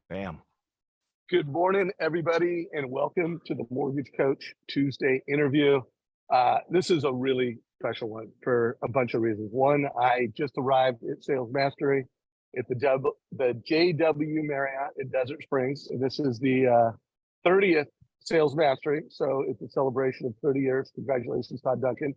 Bam. Good morning, everybody, and welcome to the Mortgage Coach Tuesday interview. This is a really special one for a bunch of reasons. One, I just arrived at Sales Mastery at the JW Marriott in Desert Springs. And this is the 30th Sales Mastery, so it's a celebration of 30 years. Congratulations, Todd Duncan.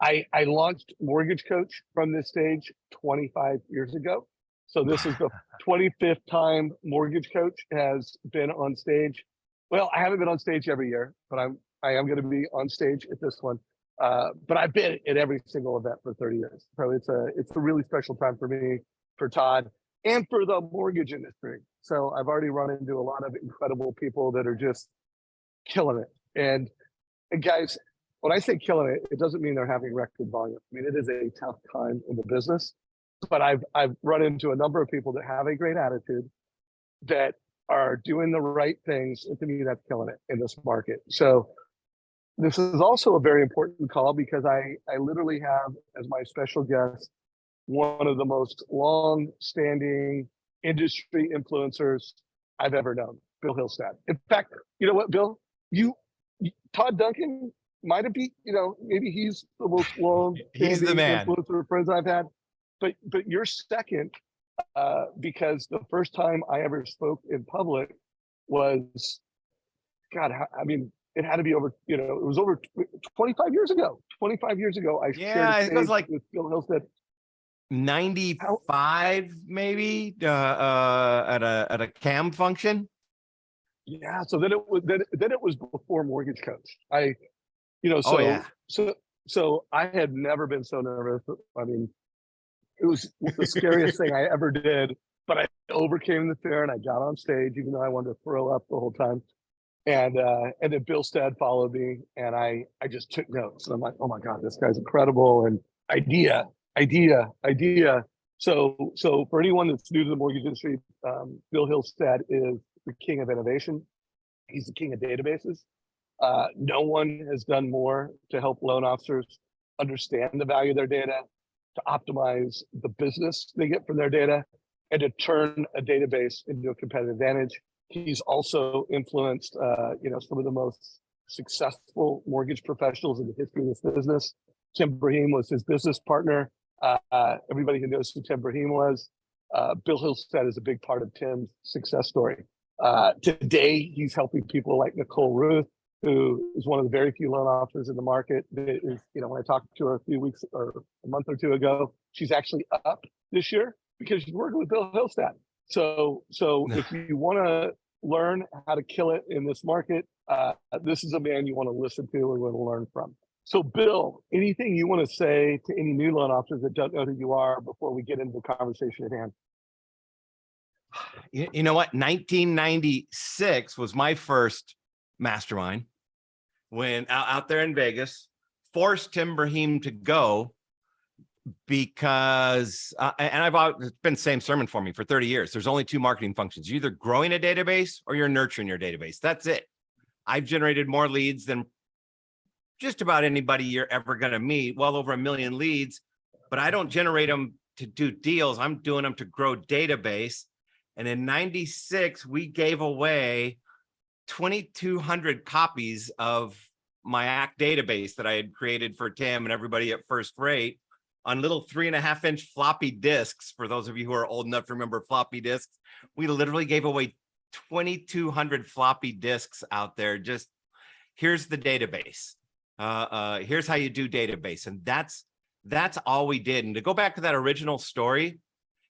I launched Mortgage Coach from this stage 25 years ago. So this is the 25th time Mortgage Coach has been on stage. Well, I haven't been on stage every year, but I am going to be on stage at this one. But I've been at every single event for 30 years. So it's a really special time for me, for Todd, and for the mortgage industry. So I've already run into a lot of incredible people that are just killing it. And guys, when I say killing it, it doesn't mean they're having record volume. I mean, it is a tough time in the business. But I've run into a number of people that have a great attitude, that are doing the right things, and to me, that's killing it in this market. So this is also a very important call because I literally have as my special guest one of the most long-standing industry influencers I've ever known, Bill Hillestad. In fact, you know what, Bill? Todd Duncan might have been, maybe he's the most He's the man. influencer friends I've had. But you're second, because the first time I ever spoke in public was, God, I mean, it had to be over, it was over 25 years ago. 25 years ago, I shared a stage it was like with Bill Hillestad. 95 maybe at a CAM function. Yeah, so then it was before Mortgage Coach. So I had never been so nervous. I mean, it was the scariest thing I ever did, but I overcame the fear and I got on stage, even though I wanted to throw up the whole time. And then Bill Stead followed me, and I just took notes. And I'm like, oh my God, this guy's incredible. And idea. So for anyone that's new to the mortgage industry, Bill Hillestad is the king of innovation. He's the king of databases. No one has done more to help loan officers understand the value of their data, to optimize the business they get from their data, and to turn a database into a competitive advantage. He's also influenced, some of the most successful mortgage professionals in the history of this business. Tim Brahim was his business partner. Everybody who knows who Tim Brahim was, Bill Hillestad is a big part of Tim's success story. Today, he's helping people like Nicole Ruth, who is one of the very few loan officers in the market that is, when I talked to her a few weeks or a month or two ago, she's actually up this year because she's working with Bill Hillestad. So if you want to learn how to kill it in this market, this is a man you want to listen to and want to learn from. So Bill, anything you want to say to any new loan officers that don't know who you are before we get into the conversation at hand? You know what? 1996 was my first mastermind, when out there in Vegas, forced Tim Brahim to go because, it's been the same sermon for me for 30 years. There's only two marketing functions. You're either growing a database or you're nurturing your database. That's it. I've generated more leads than just about anybody you're ever going to meet, well over 1 million leads, but I don't generate them to do deals. I'm doing them to grow database. And in 96, we gave away 2,200 copies of my ACT database that I had created for Tim and everybody at First Rate on little 3.5-inch floppy disks. For those of you who are old enough to remember floppy disks, we literally gave away 2,200 floppy disks out there. Just here's the database. Here's how you do database. And that's all we did. And to go back to that original story,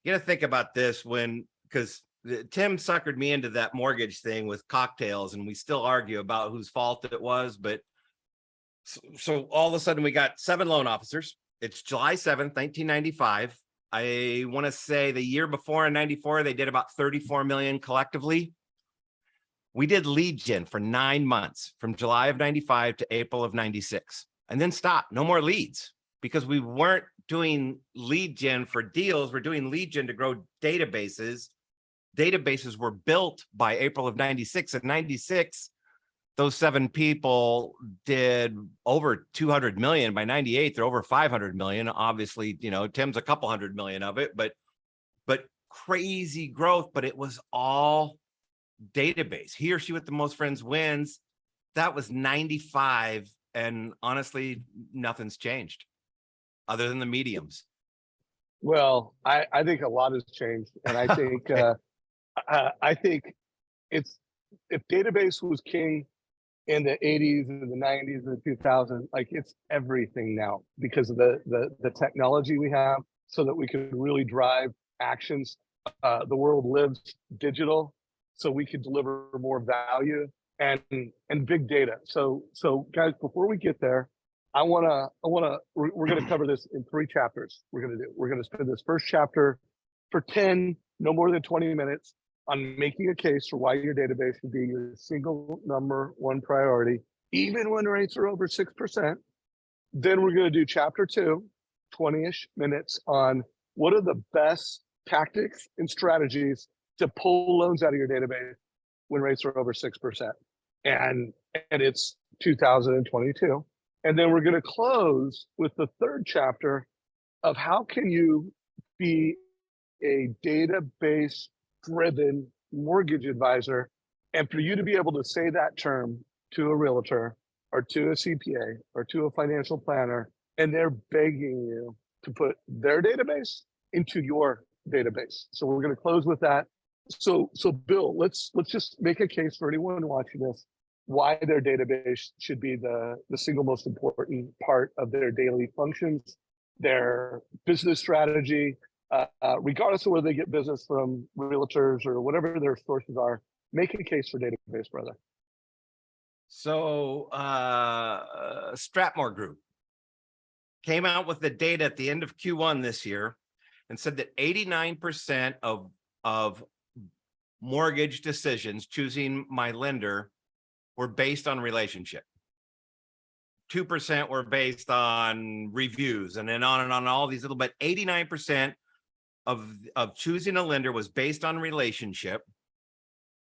you got to think about this because Tim suckered me into that mortgage thing with cocktails, and we still argue about whose fault it was. But so all of a sudden we got 7 loan officers. It's July 7th, 1995. I want to say the year before in 94, they did about 34 million collectively. We did lead gen for 9 months from July of 95 to April of 96, and then stopped. No more leads, because we weren't doing lead gen for deals. We're doing lead gen to grow databases. Databases were built by April of 96. At 96, those 7 people did over 200 million. By 98, they're over 500 million. Obviously, Tim's a couple hundred million of it, but crazy growth. But it was all database. He or she with the most friends wins. That was 95. And honestly, nothing's changed other than the mediums. Well, I think a lot has changed. And I think, Okay. I think it's, if database was king in the 80s and the 90s and the 2000s, like it's everything now because of the technology we have so that we can really drive actions. The world lives digital, so we can deliver more value and big data. So guys, before we get there, we're gonna cover this in 3 chapters. We're gonna spend this first chapter for 10, no more than 20 minutes on making a case for why your database should be your single number 1 priority, even when rates are over 6%. Then we're going to do chapter 2, 20-ish minutes on what are the best tactics and strategies to pull loans out of your database when rates are over 6%. And it's 2022. And then we're going to close with the 3rd chapter of how can you be a database driven mortgage advisor. And for you to be able to say that term to a realtor or to a CPA or to a financial planner, and they're begging you to put their database into your database. So we're going to close with that. So Bill, let's just make a case for anyone watching this, why their database should be the single most important part of their daily functions, their business strategy, regardless of whether they get business from realtors or whatever their sources are. Make a case for database, brother. So Stratmore Group came out with the data at the end of Q1 this year and said that 89% of mortgage decisions choosing my lender were based on relationship. 2% were based on reviews, and then on and on, all these little, but 89% of choosing a lender was based on relationship.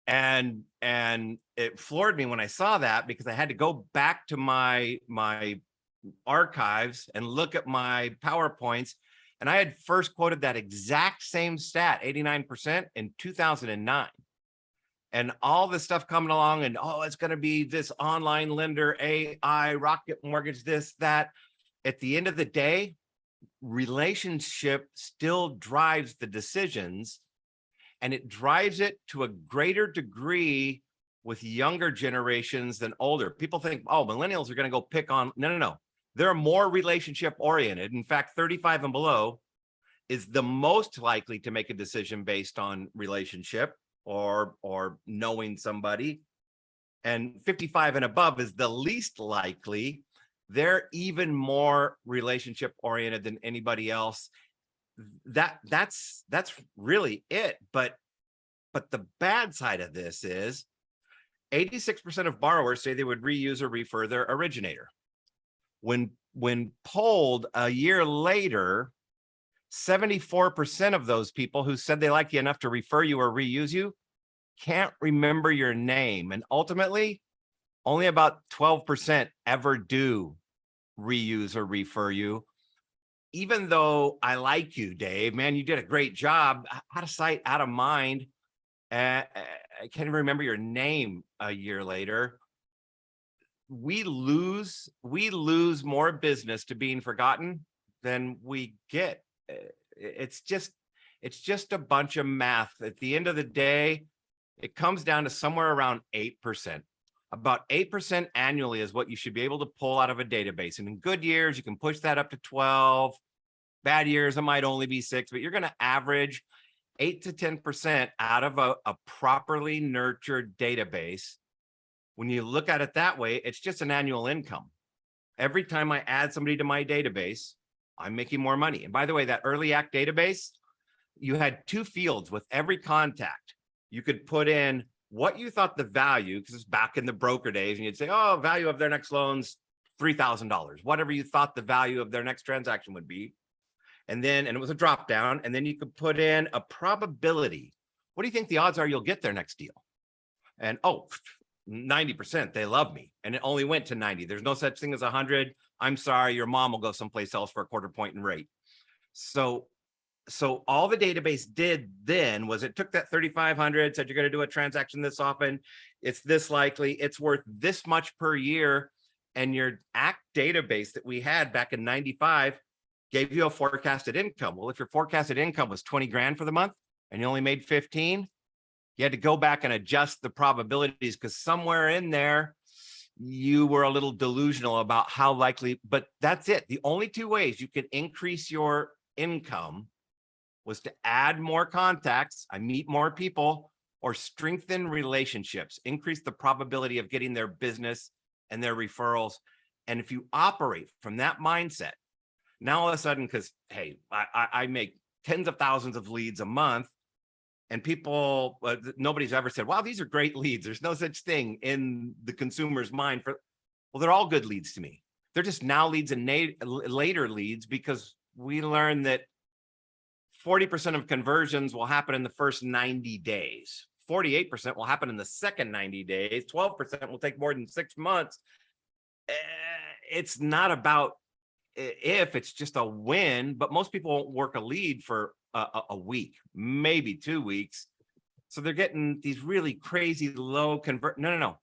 And it floored me when I saw that, because I had to go back to my archives and look at my PowerPoints. And I had first quoted that exact same stat, 89%, in 2009. And all this stuff coming along, and it's going to be this online lender, AI, Rocket Mortgage, this, that. At the end of the day, relationship still drives the decisions, and it drives it to a greater degree with younger generations than older. People think, millennials are going to go pick on. No. They're more relationship oriented. In fact, 35 and below is the most likely to make a decision based on relationship or knowing somebody. And 55 and above is the least likely. They're even more relationship oriented than anybody else. That's really it. But the bad side of this is 86% of borrowers say they would reuse or refer their originator. When polled a year later, 74% of those people who said they like you enough to refer you or reuse you can't remember your name. And ultimately, only about 12% ever do reuse or refer you. Even though I like you, Dave, man, you did a great job. Out of sight, out of mind. I can't remember your name a year later. We lose more business to being forgotten than we get. It's just a bunch of math. At the end of the day, it comes down to somewhere around 8%. About 8% annually is what you should be able to pull out of a database. And in good years, you can push that up to 12. Bad years, it might only be 6, but you're going to average 8 to 10% out of a properly nurtured database. When you look at it that way, it's just an annual income. Every time I add somebody to my database, I'm making more money. And by the way, that early act database, you had 2 fields with every contact. You could put in what you thought the value, because it's back in the broker days, and you'd say, value of their next loan's $3,000, whatever you thought the value of their next transaction would be. And it was a drop down, and then you could put in a probability. What do you think the odds are you'll get their next deal? And 90%, they love me. And it only went to 90. There's no such thing as 100. I'm sorry, your mom will go someplace else for a quarter point in rate. So So all the database did then was it took that 3,500, said you're going to do a transaction this often. It's this likely, it's worth this much per year. And your ACT database that we had back in 95 gave you a forecasted income. Well, if your forecasted income was 20 grand for the month and you only made 15, you had to go back and adjust the probabilities because somewhere in there, you were a little delusional about how likely, but that's it. The only two ways you could increase your income was to add more contacts, I meet more people, or strengthen relationships, increase the probability of getting their business and their referrals. And if you operate from that mindset, now all of a sudden, because hey, I make tens of thousands of leads a month, and people, nobody's ever said, wow, these are great leads. There's no such thing in the consumer's mind for, well, they're all good leads to me. They're just now leads and later leads because we learned that 40% of conversions will happen in the first 90 days. 48% will happen in the second 90 days. 12% will take more than 6 months. It's not about if, it's just a win, but most people won't work a lead for a week, maybe 2 weeks. So they're getting these really crazy low convert. No.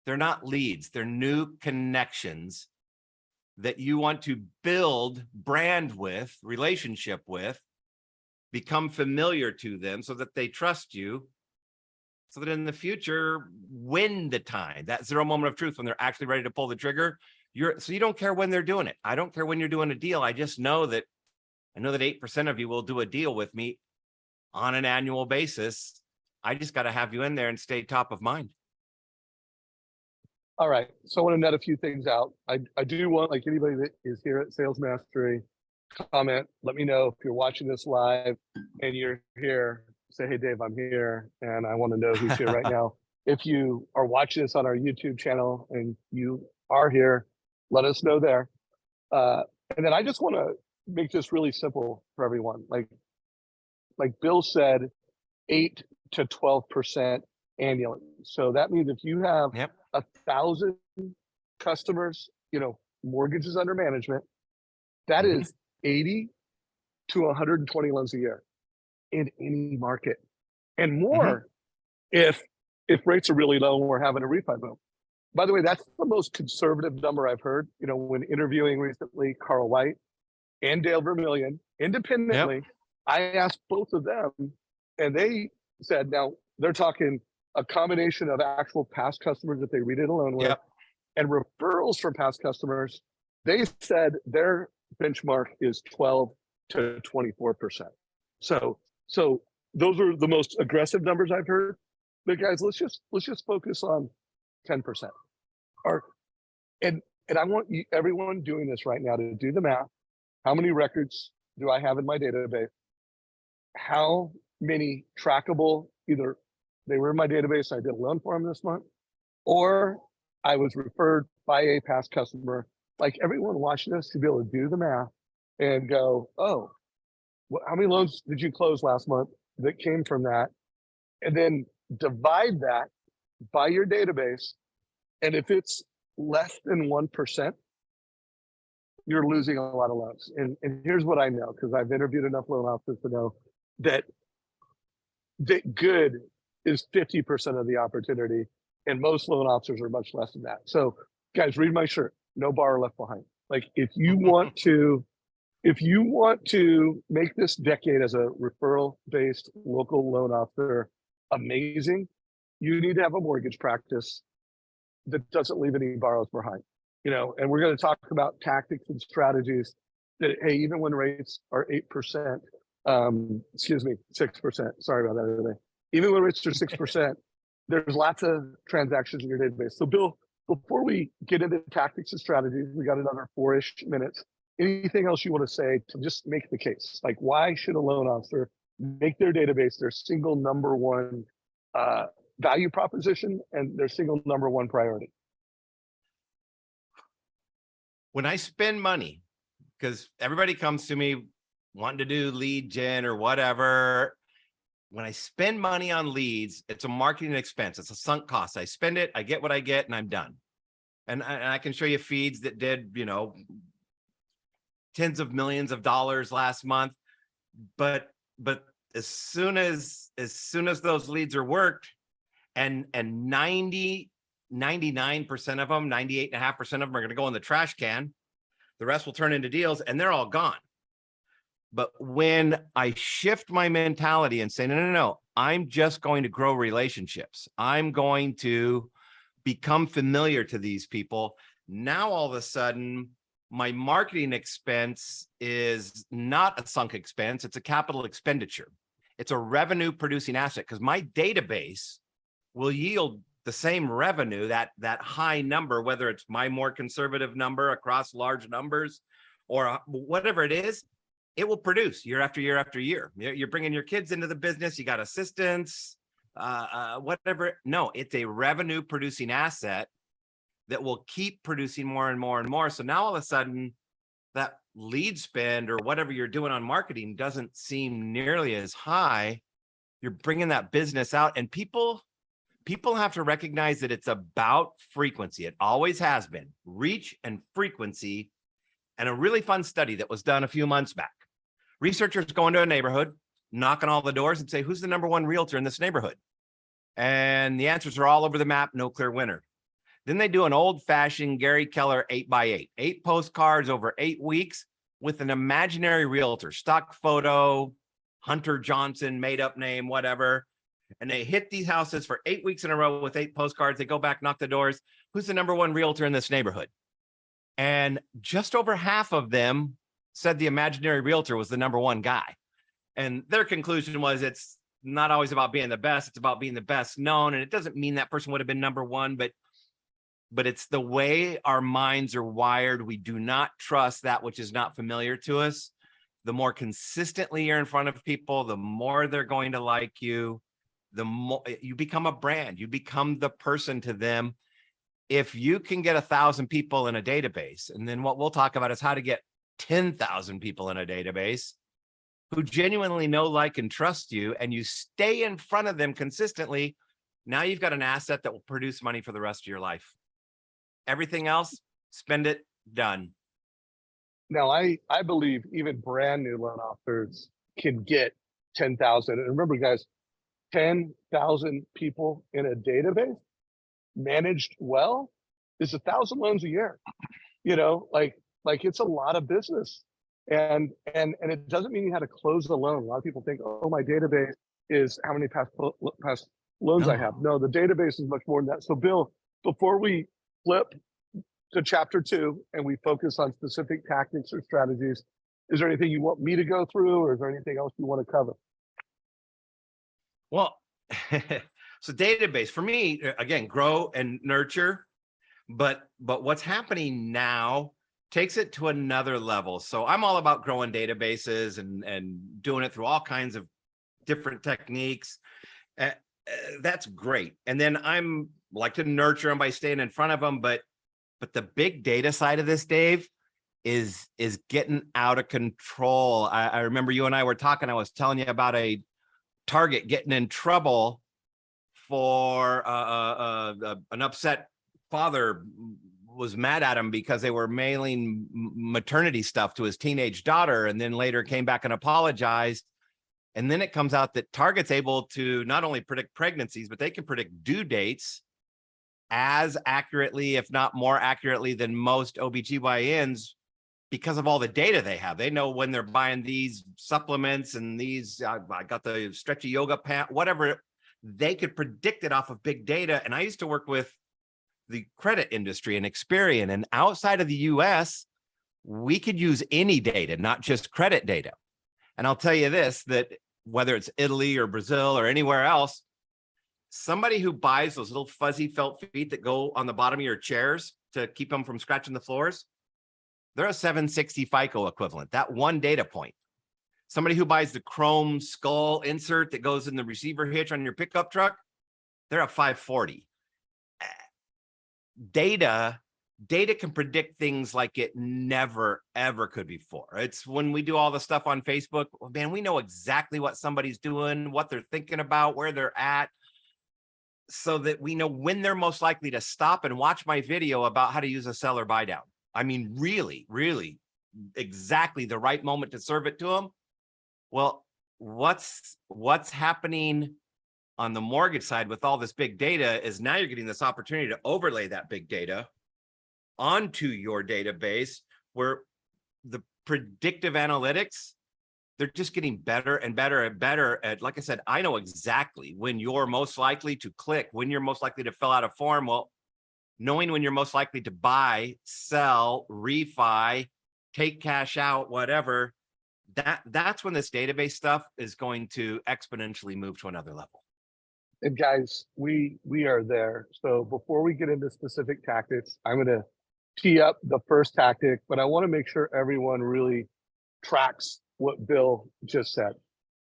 They're not leads. They're new connections that you want to build brand with, relationship with, become familiar to them so that they trust you, so that in the future, when the time, that zero moment of truth, when they're actually ready to pull the trigger, so you don't care when they're doing it. I don't care when you're doing a deal. I just know that 8% of you will do a deal with me on an annual basis. I just got to have you in there and stay top of mind. All right. So I want to net a few things out. I do want, like anybody that is here at Sales Mastery, comment, let me know if you're watching this live and you're here. Say, hey, Dave, I'm here. And I want to know who's here right now. If you are watching this on our YouTube channel and you are here, let us know there. And then I just want to make this really simple for everyone. Like Bill said, 8 to 12% annually. So that means if you have 1,000 customers, mortgages under management, that is 80 to 120 loans a year in any market, and more if rates are really low and we're having a refi boom. By the way, that's the most conservative number I've heard. When interviewing recently Carl White and Dale Vermillion independently, I asked both of them, and they said, now they're talking a combination of actual past customers that they redid a loan with and referrals from past customers. They said their benchmark is 12 to 24%. So those are the most aggressive numbers I've heard. But guys, let's just focus on 10%. And I want everyone doing this right now to do the math. How many records do I have in my database? How many trackable, either they were in my database, I did a loan for them this month, or I was referred by a past customer. Like everyone watching this to be able to do the math and go, oh, how many loans did you close last month that came from that? And then divide that by your database. And if it's less than 1%, you're losing a lot of loans. And here's what I know, because I've interviewed enough loan officers to know that good is 50% of the opportunity. And most loan officers are much less than that. So guys, read my shirt, no borrower left behind. Like if you want to make this decade as a referral-based local loan officer amazing, you need to have a mortgage practice that doesn't leave any borrowers behind. And we're going to talk about tactics and strategies that, hey, even when rates are 8%, 6%, sorry about that, everybody. Even when rates are 6%, there's lots of transactions in your database. So Bill, before we get into tactics and strategies, we got another 4-ish minutes. Anything else you want to say to just make the case? Like, why should a loan officer make their database their single number one value proposition and their single number one priority? When I spend money, because everybody comes to me wanting to do lead gen or whatever, when I spend money on leads, it's a marketing expense. It's a sunk cost. I spend it, I get what I get, and I'm done. And I can show you feeds that did, tens of millions of dollars last month. but as soon as those leads are worked, and 99% of them, 98.5% of them are going to go in the trash can. The rest will turn into deals and they're all gone. But when I shift my mentality and say, no, I'm just going to grow relationships. I'm going to become familiar to these people. Now, all of a sudden, my marketing expense is not a sunk expense. It's a capital expenditure. It's a revenue producing asset because my database will yield the same revenue, that high number, whether it's my more conservative number across large numbers or whatever it is, it will produce year after year after year. You're bringing your kids into the business, you got assistants, whatever. No, it's a revenue producing asset that will keep producing more and more and more. So now all of a sudden that lead spend or whatever you're doing on marketing doesn't seem nearly as high. You're bringing that business out, and people have to recognize that it's about frequency. It always has been. Reach and frequency. And a really fun study that was done a few months back. Researchers go into a neighborhood, knock on all the doors and say, who's the number one realtor in this neighborhood? And the answers are all over the map, no clear winner. Then they do an old-fashioned Gary Keller 8x8, 8 postcards over 8 weeks with an imaginary realtor, stock photo, Hunter Johnson, made up name, whatever. And they hit these houses for 8 weeks in a row with 8 postcards. They go back, knock the doors. Who's the number one realtor in this neighborhood? And just over half of them said the imaginary realtor was the number one guy. And their conclusion was it's not always about being the best. It's about being the best known. And it doesn't mean that person would have been number one, but it's the way our minds are wired. We do not trust that which is not familiar to us. The more consistently you're in front of people, the more they're going to like you. The more you become a brand, you become the person to them. If you can get 1,000 people in a database, and then what we'll talk about is how to get 10,000 people in a database who genuinely know, like, and trust you, and you stay in front of them consistently, now you've got an asset that will produce money for the rest of your life. Everything else, spend it, done. Now, I believe even brand new loan officers can get 10,000. And remember, guys, 10,000 people in a database managed well is 1,000 loans a year. Like it's a lot of business, and it doesn't mean you had to close the loan. A lot of people think, oh, my database is how many past loans I have. No, the database is much more than that. So Bill, before we flip to chapter 2 and we focus on specific tactics or strategies, is there anything you want me to go through, or is there anything else you want to cover? Well, so database for me, again, grow and nurture, but what's happening now takes it to another level. So I'm all about growing databases and doing it through all kinds of different techniques. That's great. And then I'm like to nurture them by staying in front of them. But the big data side of this, Dave, is getting out of control. I remember you and I were talking, I was telling you about a target getting in trouble for an upset father was mad at him because they were mailing maternity stuff to his teenage daughter, and then later came back and apologized. And then it comes out that Target's able to not only predict pregnancies, but they can predict due dates as accurately, if not more accurately, than most OBGYNs because of all the data they have. They know when they're buying these supplements and these, I got the stretchy yoga pant, whatever. They could predict it off of big data. And I used to work with the credit industry and Experian, and outside of the US, we could use any data, not just credit data. And I'll tell you this, that whether it's Italy or Brazil or anywhere else, somebody who buys those little fuzzy felt feet that go on the bottom of your chairs to keep them from scratching the floors, they're a 760 FICO equivalent, that one data point. Somebody who buys the chrome skull insert that goes in the receiver hitch on your pickup truck, they're a 540. Data can predict things like it never, ever could before. It's when we do all the stuff on Facebook, man, we know exactly what somebody's doing, what they're thinking about, where they're at, so that we know when they're most likely to stop and watch my video about how to use a seller buy down. I mean, really, really exactly the right moment to serve it to them. Well, what's happening on the mortgage side with all this big data is now you're getting this opportunity to overlay that big data onto your database where the predictive analytics, they're just getting better and better and better at, like I said, I know exactly when you're most likely to click, when you're most likely to fill out a form. Well, knowing when you're most likely to buy, sell, refi, take cash out, whatever, that's when this database stuff is going to exponentially move to another level. And guys, we are there. So before we get into specific tactics, I'm going to tee up the first tactic, but I want to make sure everyone really tracks what Bill just said.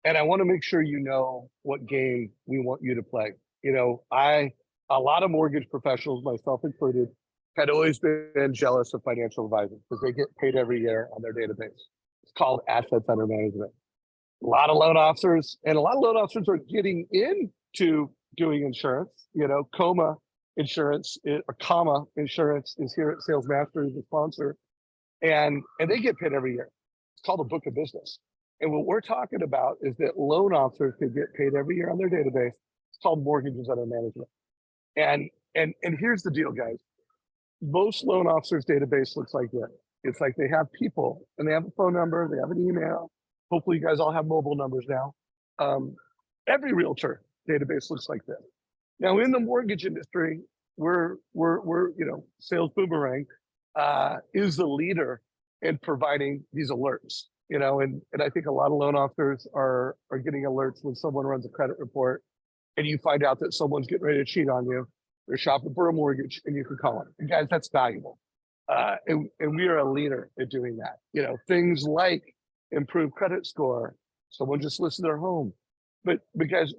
And I want to make sure you know what game we want you to play. You know, a lot of mortgage professionals, myself included, had always been jealous of financial advisors because they get paid every year on their database. It's called assets under management. A lot of loan officers are getting into doing insurance. You know, comma insurance is here at Sales Master as a sponsor, and they get paid every year. It's called a book of business. And what we're talking about is that loan officers can get paid every year on their database. It's called mortgages under management. And here's the deal, guys. Most loan officers' database looks like this. It's like they have people and they have a phone number, they have an email. Hopefully you guys all have mobile numbers now. Every realtor database looks like this. Now in the mortgage industry, we're Sales Boomerang is the leader in providing these alerts. You know, and I think a lot of loan officers are getting alerts when someone runs a credit report and you find out that someone's getting ready to cheat on you. They're shopping for a mortgage and you can call them. And guys, that's valuable. And we are a leader at doing that. You know, things like improved credit score, someone just listed their home. But guys,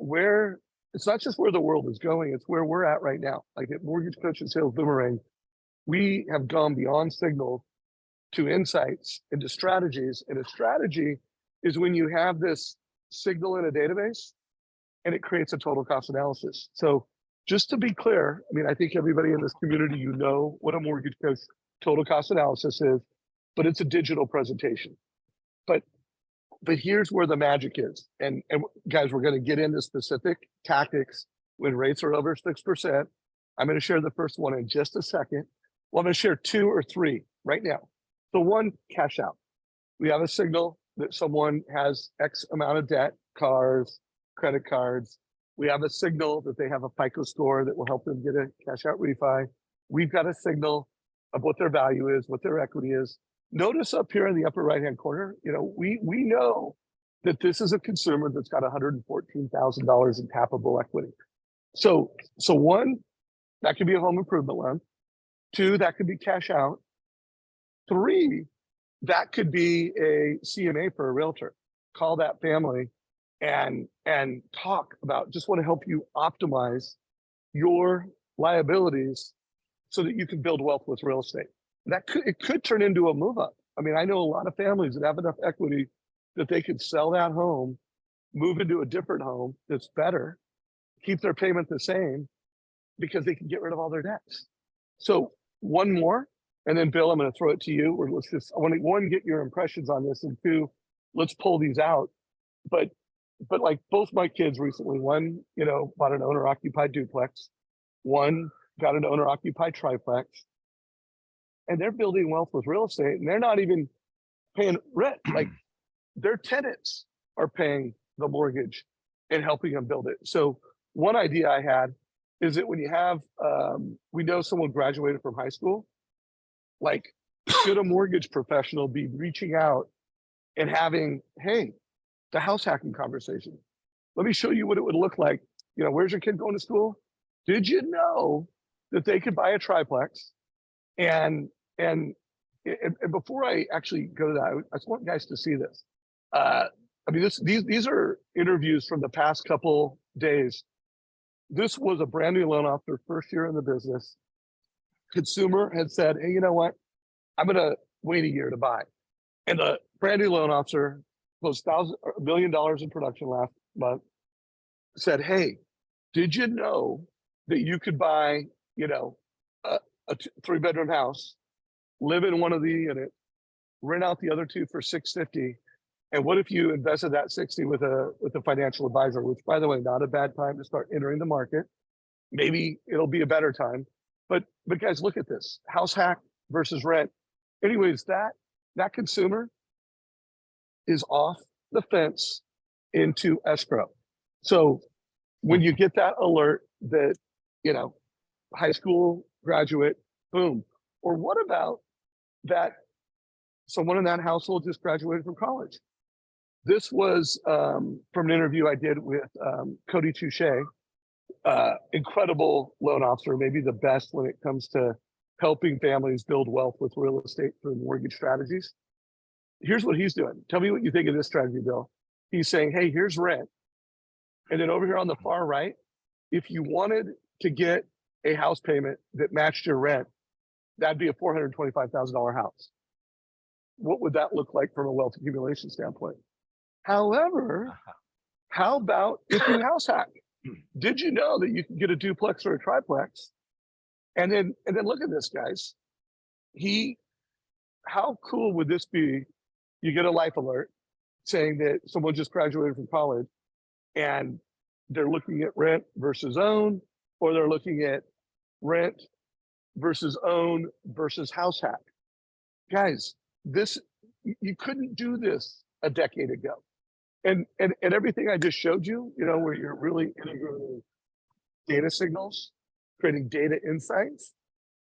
it's not just where the world is going, it's where we're at right now. Like at Mortgage Coach and Sales Boomerang, we have gone beyond signals to insights into strategies. And a strategy is when you have this signal in a database and it creates a total cost analysis. So just to be clear, I mean, I think everybody in this community, you know what a mortgage coach total cost analysis is, but it's a digital presentation. But here's where the magic is. And guys, we're going to get into specific tactics when rates are over 6%. I'm going to share the first one in just a second. Well, I'm going to share 2 or 3 right now. So one, cash out. We have a signal that someone has X amount of debt, cars, credit cards. We have a signal that they have a FICO score that will help them get a cash out refi. We've got a signal of what their value is, what their equity is. Notice up here in the upper right-hand corner, you know, we know that this is a consumer that's got $114,000 in tappable equity. So one, that could be a home improvement loan. 2, that could be cash out. 3, that could be a CMA for a realtor. Call that family and talk about, just want to help you optimize your liabilities so that you can build wealth with real estate. It could turn into a move up. I mean, I know a lot of families that have enough equity that they could sell that home, move into a different home that's better, keep their payment the same because they can get rid of all their debts. So one more, and then Bill, I'm going to throw it to you. Or I want to, 1, get your impressions on this, and 2, let's pull these out. But like both my kids recently, one, you know, bought an owner occupied duplex, one got an owner occupied triplex, and they're building wealth with real estate, and they're not even paying rent. Like their tenants are paying the mortgage and helping them build it. So one idea I had is that when you have, we know someone graduated from high school, like should a mortgage professional be reaching out and having, hey, the house hacking conversation? Let me show you what it would look like. You know, where's your kid going to school? Did you know that they could buy a triplex? And before I actually go to that, I just want guys to see this. I mean, these are interviews from the past couple days. This was a brand new loan officer, first year in the business. Consumer had said, hey, you know what? I'm going to wait a year to buy. And the brand new loan officer closed $1 million in production last month, said, hey, did you know that you could buy, you know, a 3-bedroom house, live in one of the units, rent out the other 2 for $650, And what if you invested that 60 with a financial advisor, which by the way, not a bad time to start entering the market. Maybe it'll be a better time. But guys, look at this. House hack versus rent. Anyways, that consumer is off the fence into escrow. So when you get that alert that, high school graduate, boom. Or what about that someone in that household just graduated from college? This was from an interview I did with Cody Touche, incredible loan officer, maybe the best when it comes to helping families build wealth with real estate through mortgage strategies. Here's what he's doing. Tell me what you think of this strategy, Bill. He's saying, hey, here's rent. And then over here on the far right, if you wanted to get a house payment that matched your rent, that'd be a $425,000 house. What would that look like from a wealth accumulation standpoint? However, how about if you house hack? Did you know that you can get a duplex or a triplex? And then look at this, guys. How cool would this be? You get a life alert saying that someone just graduated from college and they're looking at rent versus own, or they're looking at rent versus own versus house hack. Guys, you couldn't do this a decade ago. And everything I just showed you, where you're really integrating data signals, creating data insights,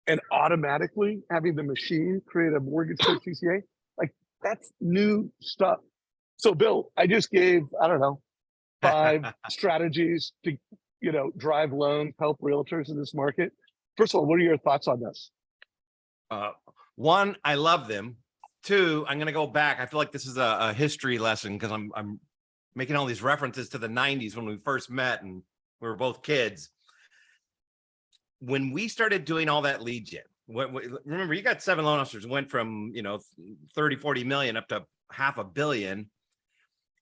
and automatically having the machine create a mortgage coach TCA, like that's new stuff. So Bill, I just gave, I don't know, 5 strategies to, drive loans, help realtors in this market. First of all, what are your thoughts on this? 1, I love them. 2, I'm going to go back. I feel like this is a history lesson because I'm making all these references to the 90s when we first met and we were both kids. When we started doing all that lead gen, remember, you got 7 loan officers, went from 30, 40 million up to $500 million.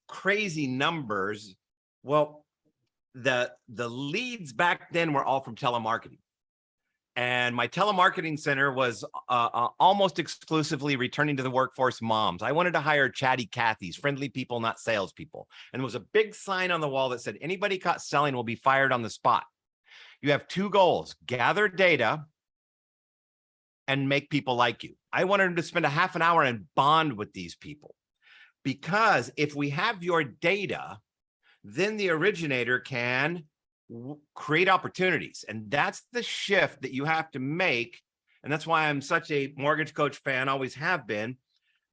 Crazy numbers. Well, the leads back then were all from telemarketing. And my telemarketing center was almost exclusively returning to the workforce moms. I wanted to hire chatty Cathys, friendly people, not salespeople. And there was a big sign on the wall that said, anybody caught selling will be fired on the spot. You have 2 goals: gather data and make people like you. I wanted them to spend a half an hour and bond with these people. Because if we have your data, then the originator can create opportunities. And that's the shift that you have to make. And that's why I'm such a mortgage coach fan, always have been,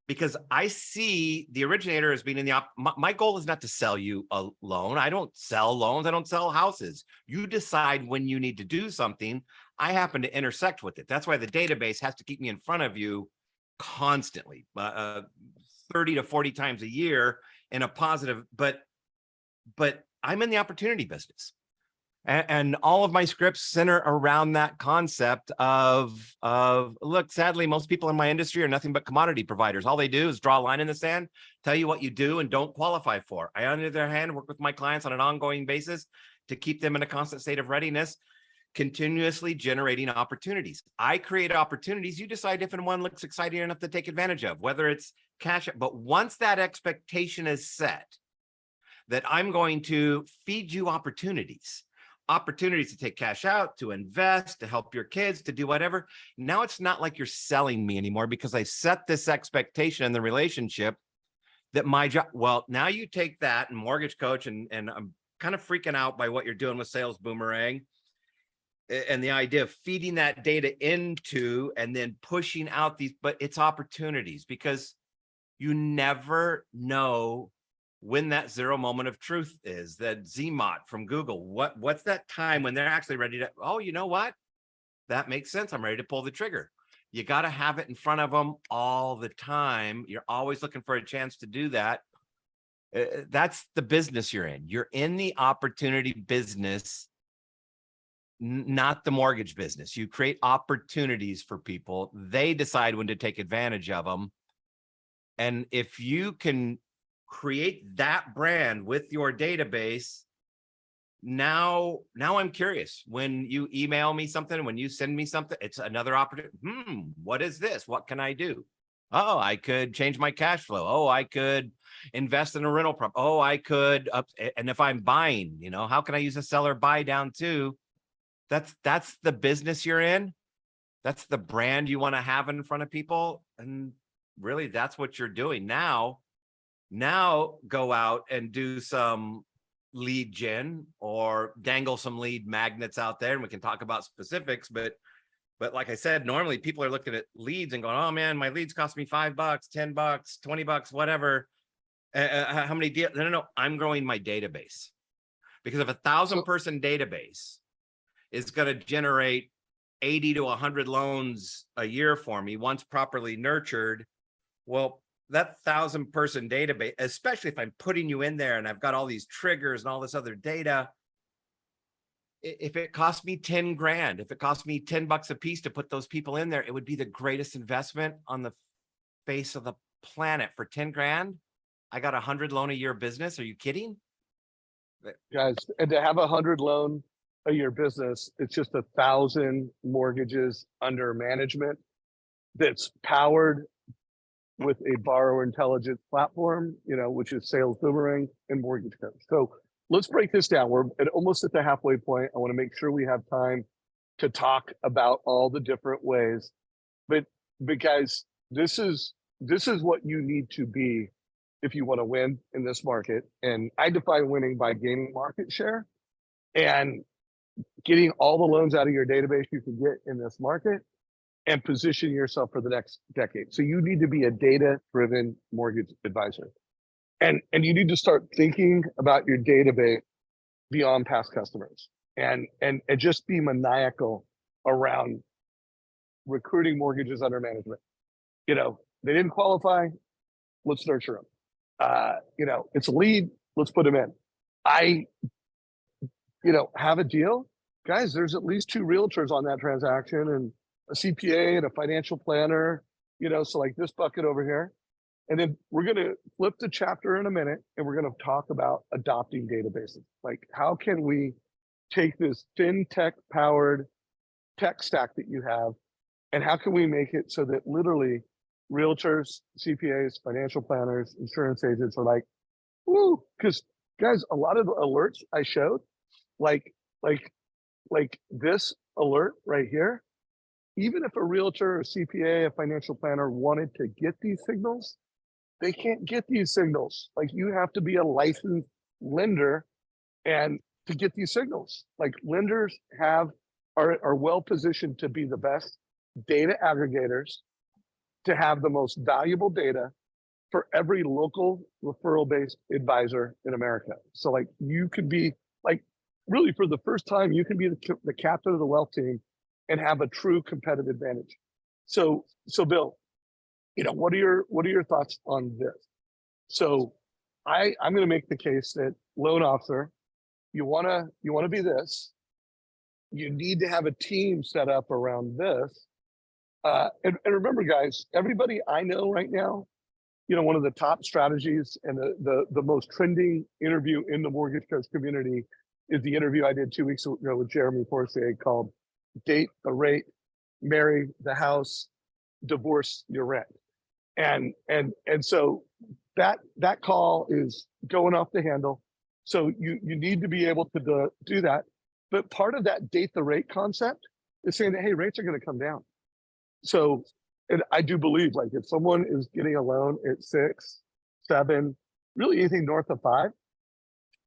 because I see the originator as being in the my goal is not to sell you a loan. I don't sell loans. I don't sell houses. You decide when you need to do something. I happen to intersect with it. That's why the database has to keep me in front of you constantly, 30 to 40 times a year in a positive, but I'm in the opportunity business. And all of my scripts center around that concept of look, sadly, most people in my industry are nothing but commodity providers. All they do is draw a line in the sand, tell you what you do and don't qualify for. I, on the other hand, work with my clients on an ongoing basis to keep them in a constant state of readiness, continuously generating opportunities. I create opportunities. You decide if and when looks exciting enough to take advantage of, whether it's cash. But once that expectation is set, that I'm going to feed you opportunities to take cash out, to invest, to help your kids, to do whatever. Now it's not like you're selling me anymore because I set this expectation in the relationship that my job, well, now you take that and mortgage coach, and I'm kind of freaking out by what you're doing with Sales Boomerang and the idea of feeding that data into and then pushing out these, but it's opportunities because you never know when that 0 moment of truth is. That ZMOT from Google, what's that time when they're actually ready to, oh, you know what? That makes sense. I'm ready to pull the trigger. You got to have it in front of them all the time. You're always looking for a chance to do that. That's the business you're in. You're in the opportunity business, not the mortgage business. You create opportunities for people. They decide when to take advantage of them. And if you can create that brand with your database, now I'm curious. When you email me something, when you send me something, it's another opportunity. What is this? What can I do? Oh, I could change my cash flow. Oh, I could invest in a rental prop. Oh, I could up. And if I'm buying, how can I use a seller buy down too? That's the business you're in. That's the brand you want to have in front of people. And really, that's what you're doing now. Now go out and do some lead gen or dangle some lead magnets out there. And we can talk about specifics, but like I said, normally people are looking at leads and going, oh man, my leads cost me $5, $10, $20, whatever. How many deals? No. I'm growing my database, because if 1,000 person database is going to generate 80 to 100 loans a year for me, once properly nurtured, well, that 1,000 person database, especially if I'm putting you in there and I've got all these triggers and all this other data, if it cost me 10 grand, if it cost me $10 a piece to put those people in there, it would be the greatest investment on the face of the planet. For 10 grand, I got 100 loan a year business. Are you kidding? Guys, and to have 100 loan a year business, it's just 1,000 mortgages under management that's powered with a borrower intelligence platform, which is Sales Boomerang and Mortgage Coach. So let's break this down. We're almost at the halfway point. I want to make sure we have time to talk about all the different ways, but guys, this is what you need to be if you want to win in this market. And I define winning by gaining market share and getting all the loans out of your database you can get in this market and position yourself for the next decade. So you need to be a data-driven mortgage advisor. And you need to start thinking about your database beyond past customers and just be maniacal around recruiting mortgages under management. They didn't qualify, let's nurture them. It's a lead, let's put them in. I have a deal. Guys, there's at least 2 realtors on that transaction and a CPA and a financial planner, so like this bucket over here. And then we're going to flip the chapter in a minute and we're going to talk about adopting databases. Like, how can we take this fintech powered tech stack that you have and how can we make it so that literally realtors, CPAs, financial planners, insurance agents are like, woo, because guys, a lot of the alerts I showed, like this alert right here, even if a realtor or CPA, a financial planner wanted to get these signals, they can't get these signals. Like, you have to be a licensed lender and to get these signals. Like, lenders are well positioned to be the best data aggregators, to have the most valuable data for every local referral-based advisor in America. So like, you could be like, really for the first time, you can be the captain of the wealth team and have a true competitive advantage. So Bill, what are your thoughts on this? So I'm going to make the case that loan officer, you want to be this, you need to have a team set up around this. And remember, guys, everybody I know right now, one of the top strategies and the most trending interview in the mortgage coach community is the interview I did 2 weeks ago with Jeremy Forcier called "Date the Rate, Marry the House, Divorce Your Rent." And so that call is going off the handle. So you need to be able to do that. But part of that date the rate concept is saying that, hey, rates are going to come down. So, and I do believe, like, if someone is getting a loan at 6, 7, really anything north of 5,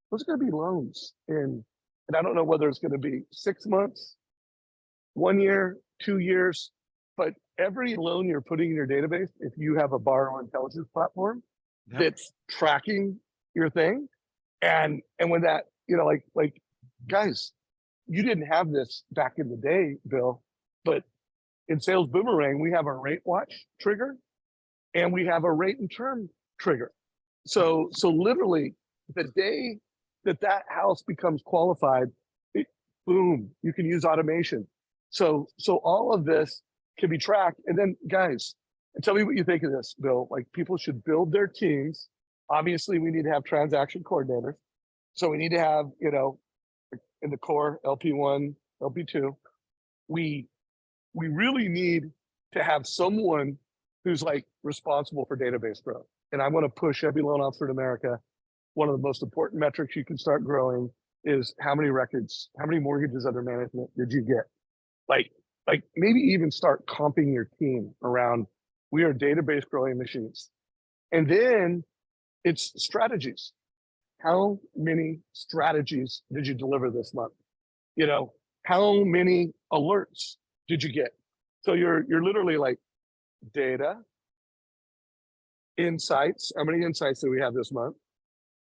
those are going to be loans. And I don't know whether it's going to be 6 months, 1 year, 2 years, but every loan you're putting in your database, if you have a borrower intelligence platform that's tracking your thing, and when that, like guys, you didn't have this back in the day, Bill, but in Sales Boomerang, we have a rate watch trigger and we have a rate and term trigger. So literally the day that house becomes qualified, boom, you can use automation. So all of this can be tracked. And then guys, and tell me what you think of this, Bill. Like, people should build their teams. Obviously, we need to have transaction coordinators. So we need to have, in the core LP1, LP2, we really need to have someone who's like responsible for database growth. And I want to push every loan officer in America. One of the most important metrics you can start growing is how many records, how many mortgages under management did you get? Like maybe even start comping your team around, we are database growing machines. And then it's strategies. How many strategies did you deliver this month? You know, how many alerts did you get? So you're literally like data, insights. How many insights do we have this month?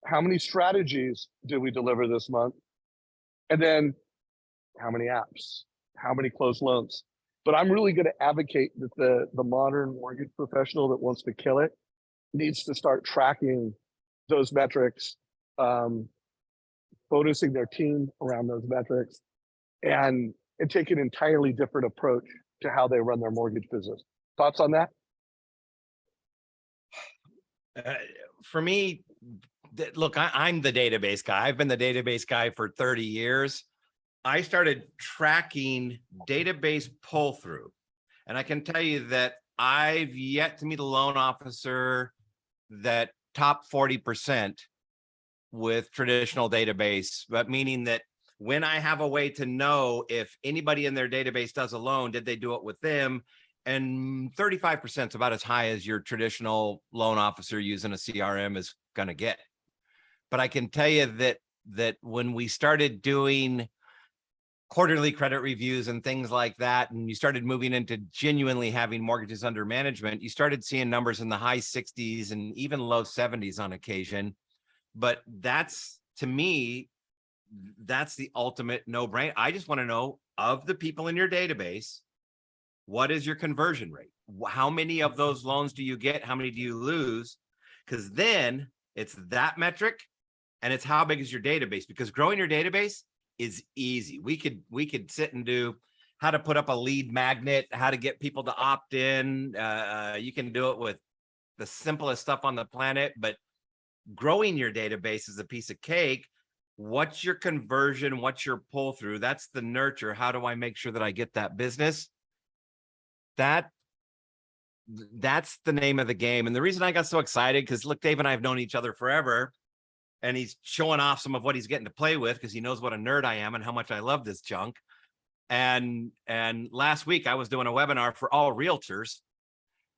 How many strategies did we deliver this month? And then how many apps? How many closed loans? But I'm really going to advocate that the modern mortgage professional that wants to kill it needs to start tracking those metrics, focusing their team around those metrics, and take an entirely different approach to how they run their mortgage business. Thoughts on that? For me, look, I'm the database guy. I've been the database guy for 30 years. I started tracking database pull through. And I can tell you that I've yet to meet a loan officer that top 40% with traditional database, but meaning that when I have a way to know if anybody in their database does a loan, did they do it with them? And 35% is about as high as your traditional loan officer using a CRM is going to get. But I can tell you that when we started doing quarterly credit reviews and things like that, and you started moving into genuinely having mortgages under management, you started seeing numbers in the high 60s and even low 70s on occasion. But that's, to me, that's the ultimate no-brainer. I just want to know, of the people in your database, what is your conversion rate? How many of those loans do you get? How many do you lose? Because then it's that metric, and it's how big is your database, because growing your database is easy. We could sit and do how to put up a lead magnet, how to get people to opt in. You can do it with the simplest stuff on the planet, but growing your database is a piece of cake. What's your conversion? What's your pull through? That's the nurture. How do I make sure that I get that business? That's the name of the game. And the reason I got so excited, because look, Dave and I have known each other forever. And he's showing off some of what he's getting to play with because he knows what a nerd I am and how much I love this junk. And last week I was doing a webinar for all realtors,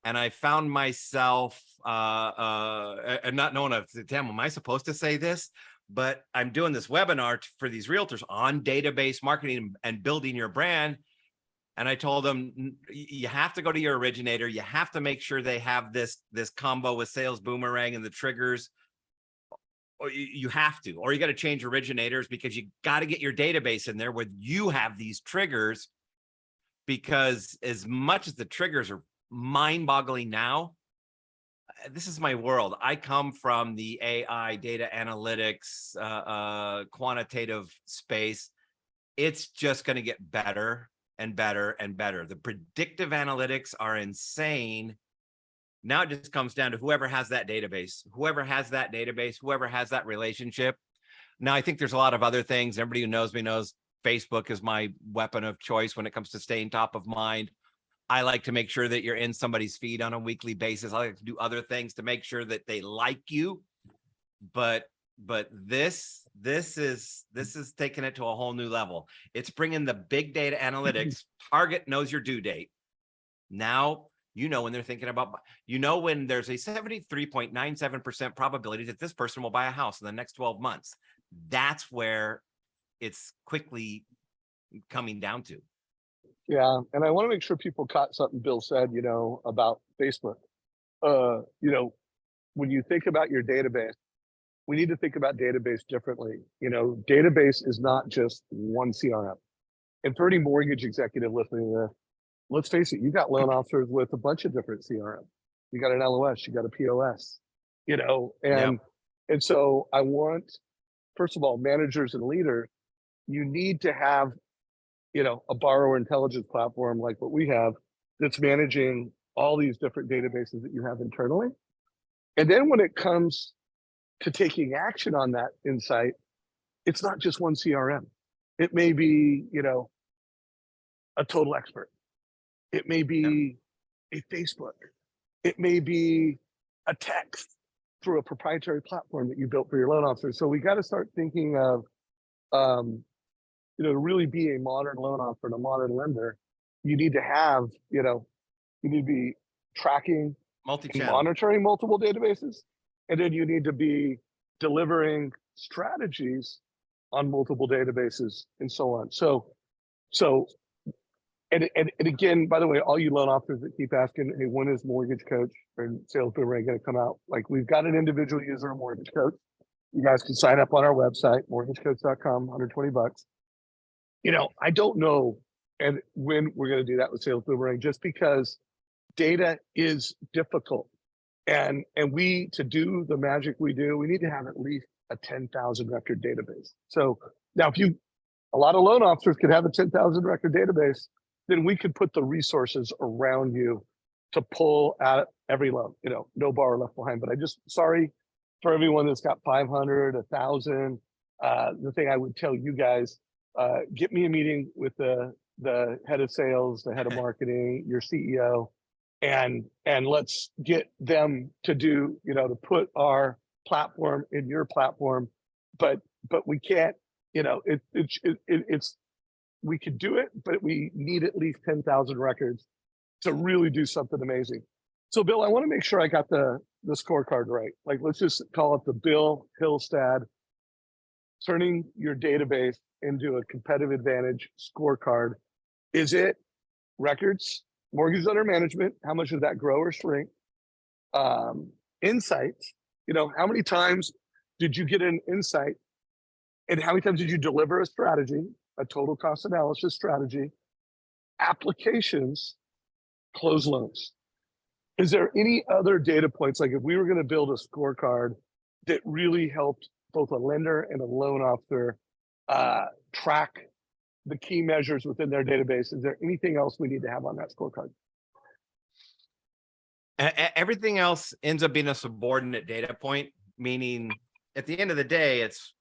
and I found myself and not knowing if, damn, am I supposed to say this? But I'm doing this webinar for these realtors on database marketing and building your brand. And I told them, you have to go to your originator. You have to make sure they have this combo with sales boomerang and the triggers. Or you have to, or you got to change originators, because you got to get your database in there where you have these triggers, because as much as the triggers are mind-boggling now, this is my world. I come from the AI, data analytics, quantitative space. It's just going to get better and better and better. The predictive analytics are insane. Now it just comes down to whoever has that database, whoever has that relationship. Now, I think there's a lot of other things. Everybody who knows me knows Facebook is my weapon of choice when it comes to staying top of mind. I like to make sure that you're in somebody's feed on a weekly basis. I like to do other things to make sure that they like you. But this is taking it to a whole new level. It's bringing the big data analytics. Target knows your due date. Now, when they're thinking about, when there's a 73.97% probability that this person will buy a house in the next 12 months. That's where it's quickly coming down to. Yeah. And I want to make sure people caught something Bill said, about Facebook. When you think about your database, we need to think about database differently. Database is not just one CRM. And for any mortgage executive listening to this, let's face it, you got loan officers with a bunch of different CRM. You got an LOS, you got a POS, and so I want, first of all, managers and leaders, you need to have, a borrower intelligence platform like what we have that's managing all these different databases that you have internally. And then when it comes to taking action on that insight, it's not just one CRM. It may be, a total expert. It may be a Facebook. It may be a text through a proprietary platform that you built for your loan officer. So we got to start thinking of, to really be a modern loan officer and a modern lender, you need to have, you need to be tracking and Multi-channel. monitoring multiple databases. And then you need to be delivering strategies on multiple databases and so on. And again, by the way, all you loan officers that keep asking, hey, when is Mortgage Coach or Sales Boomerang going to come out? Like, we've got an individual user of Mortgage Coach. You guys can sign up on our website, mortgagecoach.com, $120. I don't know and when we're going to do that with Sales Boomerang, just because data is difficult. And we, to do the magic we do, we need to have at least a 10,000 record database. So now a lot of loan officers could have a 10,000 record database, then we could put the resources around you to pull out every loan, no borrower left behind. But sorry for everyone that's got 500, 1,000. The thing I would tell you guys, get me a meeting with the head of sales, the head of marketing, your CEO, and let's get them to do, to put our platform in your platform. But we can't, we could do it, but we need at least 10,000 records to really do something amazing. So Bill, I want to make sure I got the scorecard right. Like, let's just call it the Bill Hillestad turning your database into a competitive advantage scorecard. Is it records, mortgages under management? How much does that grow or shrink? Insights, how many times did you get an insight? And how many times did you deliver a strategy, a total cost analysis strategy? Applications, close loans. Is there any other data points, like if we were going to build a scorecard that really helped both a lender and a loan officer track the key measures within their database? Is there anything else we need to have on that scorecard? Everything else ends up being a subordinate data point, meaning at the end of the day, it's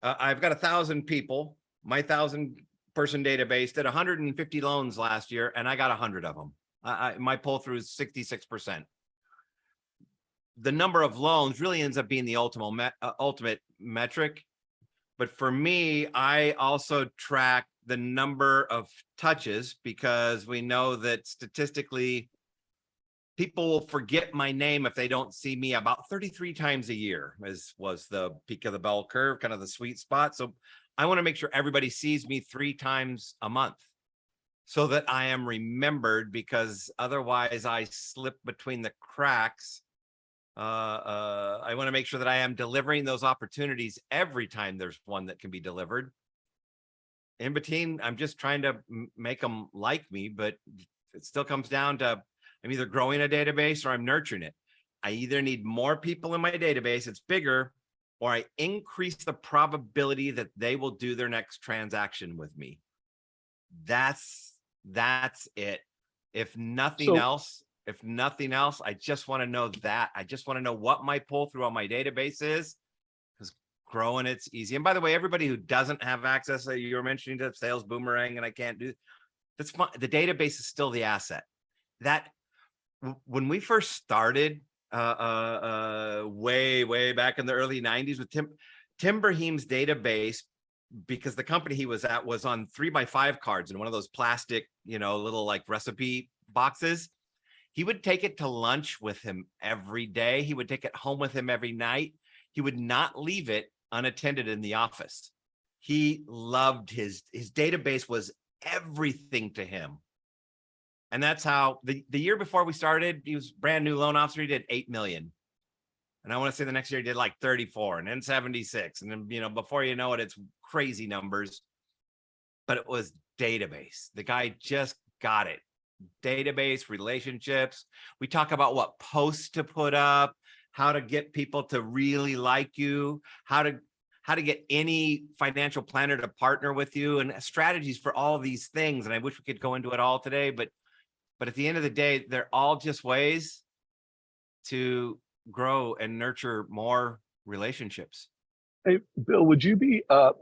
I've got 1,000 people. My 1,000-person database did 150 loans last year, and I got 100 of them. My pull through is 66%. The number of loans really ends up being the ultimate metric. But for me, I also track the number of touches, because we know that statistically, people will forget my name if they don't see me about 33 times a year, was the peak of the bell curve, kind of the sweet spot. So I want to make sure everybody sees me 3 times a month so that I am remembered, because otherwise I slip between the cracks. I want to make sure that I am delivering those opportunities every time there's one that can be delivered. In between, I'm just trying to make them like me, but it still comes down to I'm either growing a database or I'm nurturing it. I either need more people in my database, it's bigger, or I increase the probability that they will do their next transaction with me. That's it. If nothing else, I just want to know that. I just want to know what my pull through on my database is, because growing it's easy. And by the way, everybody who doesn't have access, that you were mentioning, to Sales Boomerang, and I can't do, that's fine. The database is still the asset. That when we first started, way back in the early 90s with Tim Brahim's database, because the company he was at was on 3x5 cards in one of those plastic, little like recipe boxes. He would take it to lunch with him every day. He would take it home with him every night. He would not leave it unattended in the office. He loved his database was everything to him. And that's how the year before we started, he was brand new loan officer. He did 8 million. And I want to say the next year he did like 34 and then 76. And then, before you know it, it's crazy numbers. But it was database. The guy just got it. Database, relationships. We talk about what posts to put up, how to get people to really like you, how to get any financial planner to partner with you, and strategies for all these things. And I wish we could go into it all today, but at the end of the day, they're all just ways to grow and nurture more relationships. Hey, Bill, would you be up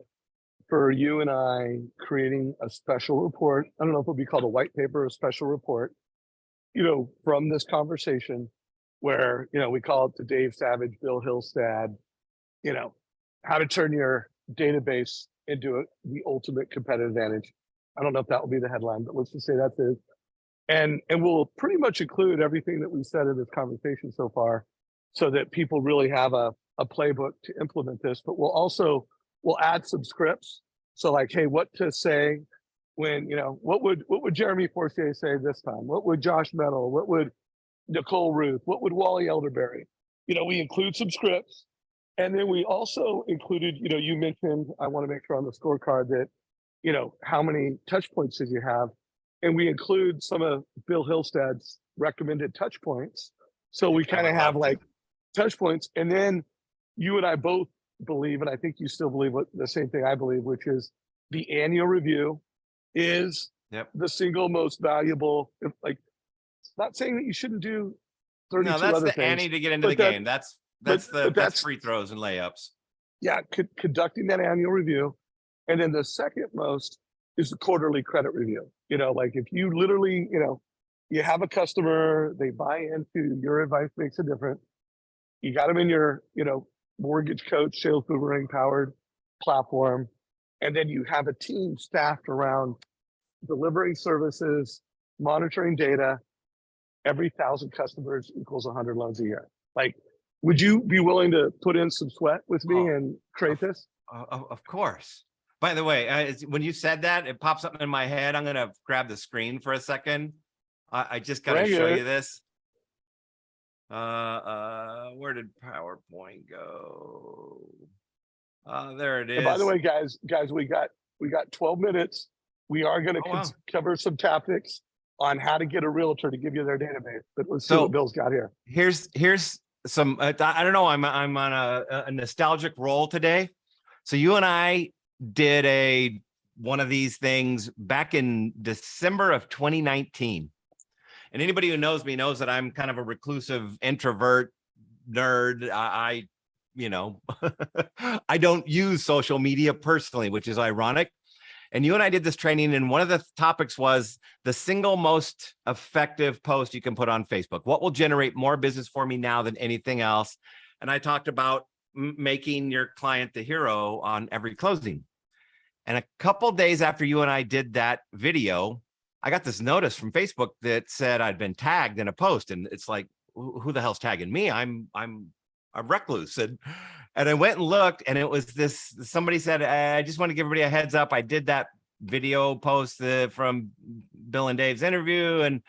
for you and I creating a special report? I don't know if it'll be called a white paper or a special report, from this conversation where, we call it the Dave Savage, Bill Hillestad, how to turn your database into the ultimate competitive advantage. I don't know if that will be the headline, but let's just say that's it. And we'll pretty much include everything that we said in this conversation so far so that people really have a playbook to implement this, but we'll add some scripts. So like, hey, what to say when, what would Jeremy Forcier say this time? What would Josh Metal? What would Nicole Ruth? What would Wally Elderberry? We include some scripts. And then we also included, you mentioned, I want to make sure on the scorecard that, how many touch points did you have? And we include some of Bill Hillestad's recommended touch points. So we kind of have like touch points. And then you and I both believe, and I think you still believe the same thing I believe, which is the annual review is the single most valuable. Like, it's not saying that you shouldn't do 32 no, that's other the things, ante to get into the game. That's free throws and layups. Yeah, conducting that annual review. And then the second most is the quarterly credit review. Like if you literally, you have a customer, they buy into your advice makes a difference. You got them in your, mortgage coach, sales boomerang powered platform. And then you have a team staffed around delivering services, monitoring data. Every 1,000 customers equals 100 loans a year. Like, would you be willing to put in some sweat with me and create this? Of course. By the way, when you said that, it pops up in my head. I'm going to grab the screen for a second. I just got to show you this. Where did PowerPoint go? There it is. And by the way, guys, we got 12 minutes. We are going to cover some topics on how to get a realtor to give you their database. But let's see what Bill's got here. Here's some. I don't know. I'm on a nostalgic roll today. So you and I did one of these things back in December of 2019. And anybody who knows me knows that I'm kind of a reclusive introvert nerd. I don't use social media personally, which is ironic. And you and I did this training, and one of the topics was the single most effective post you can put on Facebook. What will generate more business for me now than anything else? And I talked about making your client the hero on every closing. And a couple days after you and I did that video, I got this notice from Facebook that said I'd been tagged in a post. And it's like, who the hell's tagging me? I'm a recluse. And I went and looked, and it was this, somebody said, I just want to give everybody a heads up. I did that video post from Bill and Dave's interview and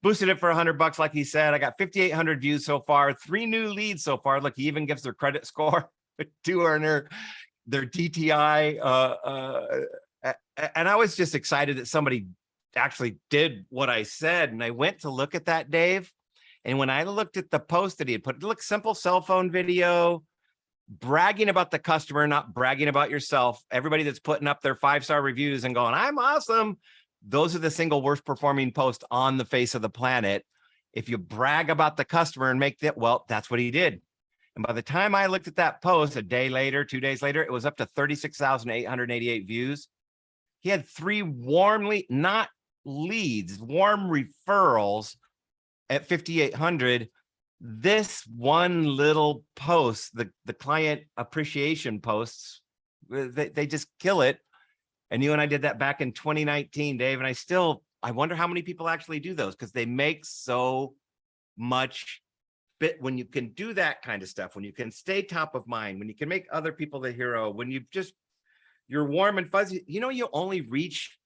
boosted it for $100, like he said. I got 5,800 views so far, 3 new leads so far. Look, he even gives their credit score to earner, their DTI. And I was just excited that somebody actually did what I said. And I went to look at that, Dave. And when I looked at the post that he had put, it looked simple cell phone video, bragging about the customer, not bragging about yourself. Everybody that's putting up their 5-star reviews and going, I'm awesome. Those are the single worst performing posts on the face of the planet. If you brag about the customer and make that, well, that's what he did. And by the time I looked at that post a day later, 2 days later, it was up to 36,888 views. He had 3 warmly, not leads, warm referrals at 5,800. This one little post, the client appreciation posts, they just kill it. And you and I did that back in 2019, Dave. And I wonder how many people actually do those, because they make so much fit when you can do that kind of stuff, when you can stay top of mind, when you can make other people the hero, when you're warm and fuzzy. You only reach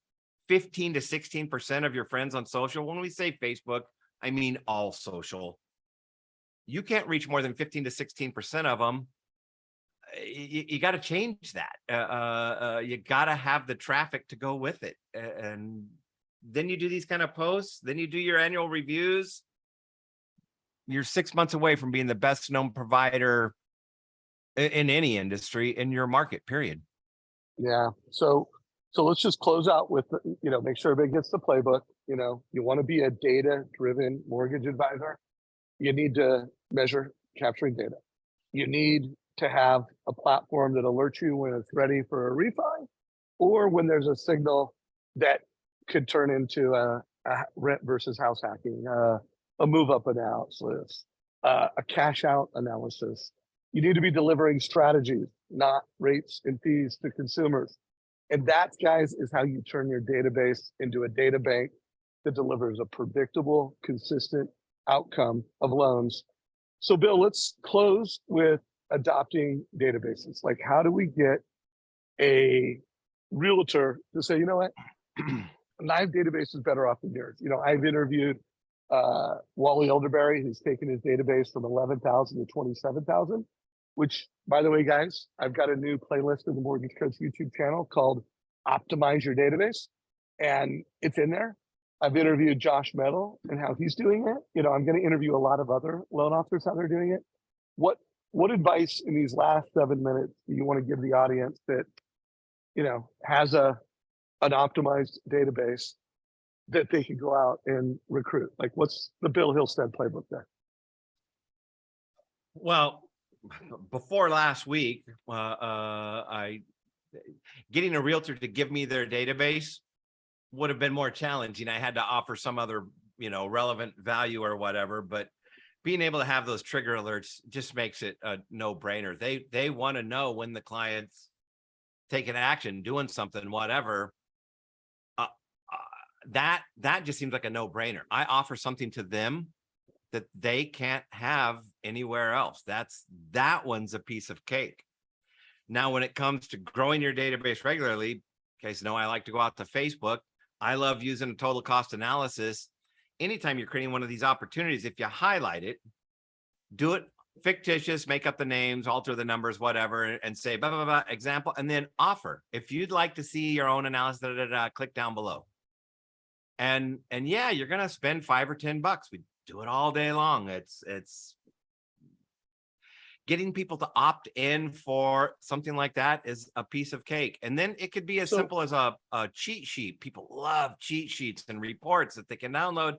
15 to 16% of your friends on social. When we say Facebook, I mean all social. You can't reach more than 15 to 16% of them. You got to change that. You got to have the traffic to go with it. And then you do these kind of posts, then you do your annual reviews. You're 6 months away from being the best known provider in any industry in your market, period. Yeah. So let's just close out with, make sure everybody gets the playbook. You want to be a data-driven mortgage advisor. You need to measure capturing data. You need to have a platform that alerts you when it's ready for a refi, or when there's a signal that could turn into rent versus house hacking, a move up analysis, a cash out analysis. You need to be delivering strategies, not rates and fees to consumers. And that, guys, is how you turn your database into a data bank that delivers a predictable, consistent outcome of loans. So, Bill, let's close with adopting databases. Like, how do we get a realtor to say, you know what, my database is better off than yours? You know, I've interviewed Wally Elderberry, who's taken his database from 11,000 to 27,000, which, by the way, guys, I've got a new playlist in the Mortgage Coach YouTube channel called Optimize Your Database, and it's in there. I've interviewed Josh Metal and how he's doing it. You know, I'm going to interview a lot of other loan officers how they're doing it. What advice in these last 7 minutes do you want to give the audience that, you know, has an optimized database that they can go out and recruit? Like, what's the Bill Hillestad playbook there? Well, before last week, getting a realtor to give me their database would have been more challenging. I had to offer some other, you know, relevant value or whatever, but being able to have those trigger alerts just makes it a no-brainer. They want to know when the client's taking action, doing something, whatever. That just seems like a no-brainer. I offer something to them that they can't have anywhere else. That one's a piece of cake. Now, when it comes to growing your database regularly, in case you know, I like to go out to Facebook. I love using a total cost analysis. Anytime you're creating one of these opportunities, if you highlight it, do it fictitious, make up the names, alter the numbers, whatever, and say, blah, blah, blah, example, and then offer. If you'd like to see your own analysis, click down below. And yeah, you're going to spend $5 or $10. We do it all day long. It's getting people to opt in for something like that is a piece of cake. And then it could be as simple as a cheat sheet. People love cheat sheets and reports that they can download,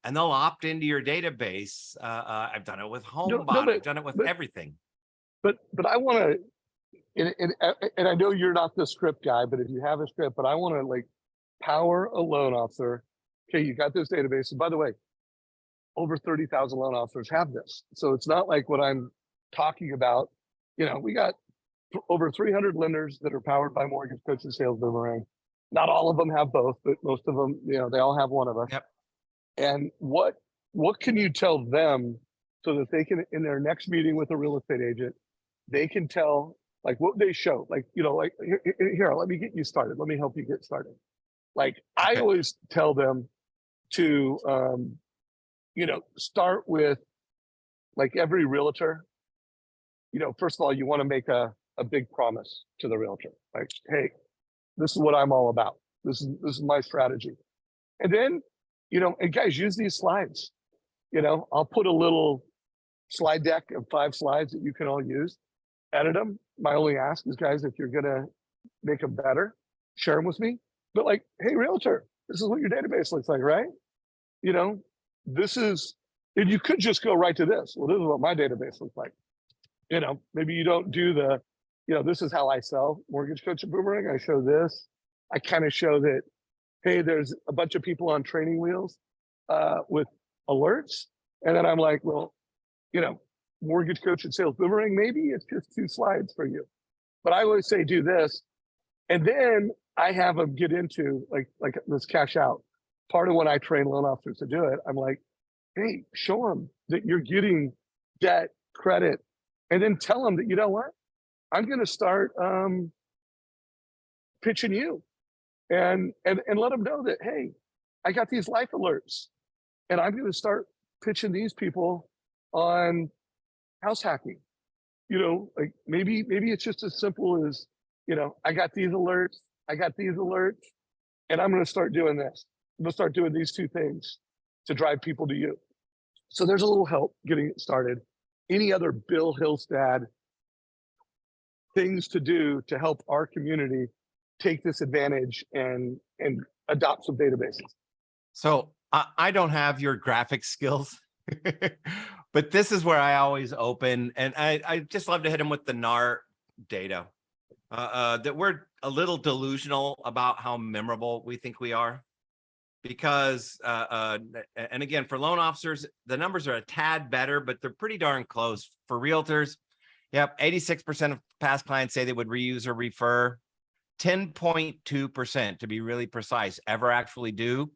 and they'll opt into your database. I've done it with HomeBot. I've done it with everything. But I want to, and I know you're not the script guy, but if you have a script, but I want to like power a loan officer. Okay, you got this database. And by the way, over 30,000 loan officers have this. So it's not like what I'm talking about. You know, we got over 300 lenders that are powered by Mortgage Coach and Sales Boomerang. Not all of them have both, but most of them, you know, they all have one of us. Yep. And what can you tell them so that they can, in their next meeting with a real estate agent, they can tell like what they show, like, you know, like here, let me get you started. Let me help you get started. Like I always tell them to, you know, start with like every realtor. You know, first of all, you want to make a big promise to the realtor. Like, hey, this is what I'm all about. This is my strategy. And then, you know, and guys, use these slides. You know, I'll put a little slide deck of 5 slides that you can all use. Edit them. My only ask is, guys, if you're gonna make them better, share them with me. But like, hey, realtor, this is what your database looks like, right? You know, this is, and you could just go right to this. Well, this is what my database looks like. You know, maybe you don't do the, you know, this is how I sell Mortgage Coach and Boomerang. I show this. I kind of show that, hey, there's a bunch of people on training wheels with alerts. And then I'm like, well, you know, Mortgage Coach and Sales Boomerang, maybe it's just 2 slides for you. But I always say, do this. And then I have them get into like this cash out. Part of when I train loan officers to do it, I'm like, hey, show them that you're getting debt, credit, and then tell them that, you know what, I'm going to start pitching you and let them know that, hey, I got these life alerts and I'm going to start pitching these people on house hacking. You know, like maybe it's just as simple as, you know, I got these alerts, and I'm going to start doing this. I'm going to start doing these 2 things to drive people to you. So there's a little help getting it started. Any other Bill Hillestad things to do to help our community take this advantage and adopt some databases? So I don't have your graphic skills, but this is where I always open, and I just love to hit them with the NAR data. That we're a little delusional about how memorable we think we are. because, and again, for loan officers, the numbers are a tad better, but they're pretty darn close. For realtors, yep, 86% of past clients say they would reuse or refer. 10.2%, to be really precise, ever actually do.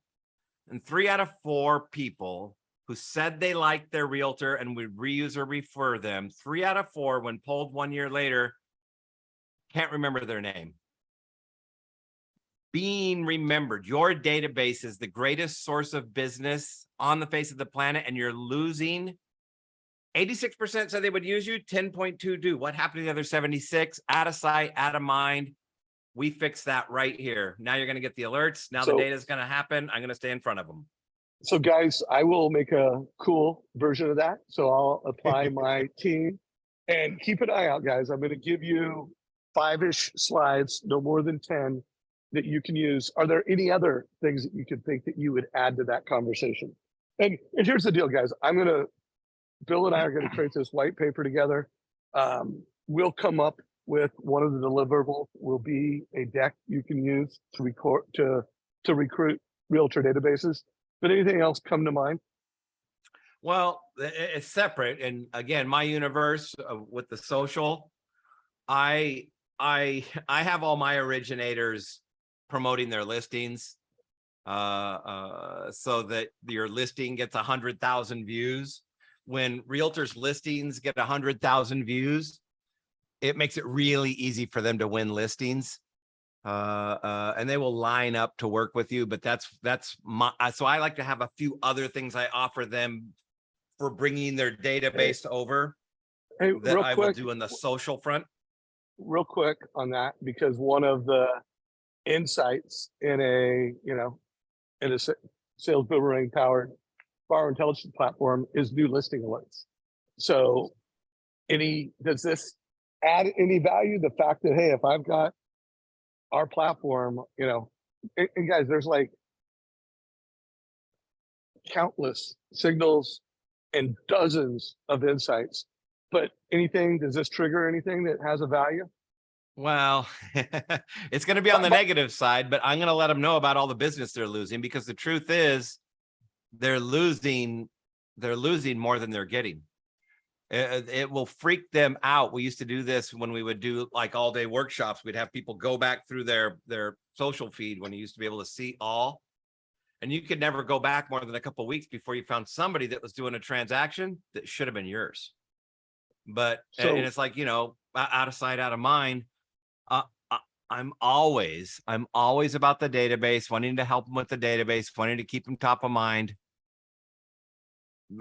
And 3 out of 4 people who said they liked their realtor and would reuse or refer them, 3 out of 4, when polled 1 year later, can't remember their name. Being remembered, your database is the greatest source of business on the face of the planet, and you're losing. 86% said they would use you, 10.2 do. What happened to the other 76? Out of sight, out of mind. We fixed that right here. Now you're going to get the alerts. Now the data is going to happen. I'm going to stay in front of them. So guys, I will make a cool version of that. So I'll apply my team, and keep an eye out, guys. I'm going to give you 5-ish slides, no more than 10, that you can use. Are there any other things that you could think that you would add to that conversation? And here's the deal, guys. Bill and I are going to create this white paper together. We'll come up with one of the deliverables will be a deck you can use to recruit realtor databases. But anything else come to mind? Well, it's separate. And again, my universe with the social, I have all my originators promoting their listings so that your listing gets 100,000 views. When realtors listings get 100,000 views, it makes it really easy for them to win listings. And they will line up to work with you, but that's my, so I like to have a few other things I offer them for bringing their database over that I will do in the social front. Real quick on that, because one of the insights in a sales boomerang powered borrower intelligence platform is new listing alerts. So does this add any value? The fact that, hey, if I've got our platform, and guys, there's like countless signals and dozens of insights, but does this trigger anything that has a value? Well, it's going to be on the negative side, but I'm going to let them know about all the business they're losing, because the truth is they're losing more than they're getting. It will freak them out. We used to do this when we would do like all day workshops. We'd have people go back through their social feed when you used to be able to see all, and you could never go back more than a couple of weeks before you found somebody that was doing a transaction that should have been yours. But and it's like, out of sight, out of mind. I'm always about the database, wanting to help them with the database, wanting to keep them top of mind,